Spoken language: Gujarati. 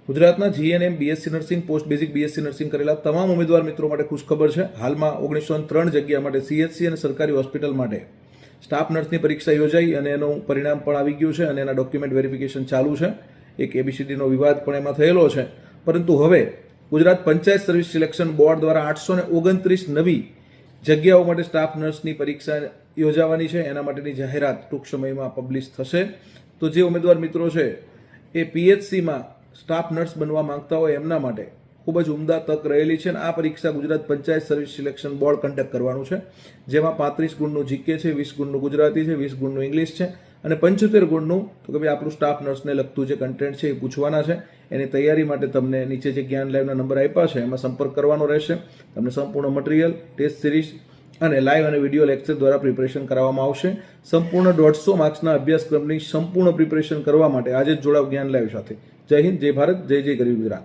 ગુજરાતના GNM BSc nursing post basic BSc nursing કરેલા તમામ ઉમેદવાર મિત્રો માટે ખુશખબર છે. હાલમાં 1903 જગ્યા માટે સીએચસી અને સરકારી હોસ્પિટલ માટે સ્ટાફ નર્સની પરીક્ષા યોજાઈ અને એનું પરિણામ પણ આવી ગયું છે અને એના ડોક્યુમેન્ટ વેરિફિકેશન ચાલુ છે. એક એબીસીડીનો વિવાદ પણ એમાં થયેલો છે, પરંતુ હવે Gujarat panchayat service selection board દ્વારા 829 નવી જગ્યાઓ માટે સ્ટાફ નર્સની પરીક્ષા યોજાવાની છે. એના માટેની જાહેરાત ટૂંક સમયમાં પબ્લિશ થશે. તો જે ઉમેદવાર મિત્રો છે એ પીએચસીમાં સ્ટાફ નર્સ બનવા માંગતા હોય એમના માટે ખૂબ જ ઉમદા તક રહેલી છે. અને આ પરીક્ષા Gujarat panchayat service selection board conduct કરવાનું છે, જેમાં 35 ગુણનું જીકે છે, 20 ગુણનું ગુજરાતી છે, 20 ગુણનું ઇંગ્લિશ છે અને 75 ગુણનું તો કે ભાઈ આપણું સ્ટાફ નર્સને લગતું જે કન્ટેન્ટ છે એ પૂછવાના છે. એની તૈયારી માટે તમને નીચે જે જ્ઞાન લાઈવના નંબર આપ્યા છે એમાં સંપર્ક કરવાનો રહેશે. તમને સંપૂર્ણ મટીરિયલ, ટેસ્ટ સિરીઝ અને લાઈવ અને વિડીયો લેક્ચર દ્વારા પ્રિપરેશન કરાવવામાં આવશે. સંપૂર્ણ 150 માર્ક્સના અભ્યાસક્રમની સંપૂર્ણ પ્રિપરેશન કરવા માટે આજે જ જોડાવ જ્ઞાન લાઈવ સાથે. જય હિન્દ, જય ભારત, જય જય ગરવી ગુજરાત.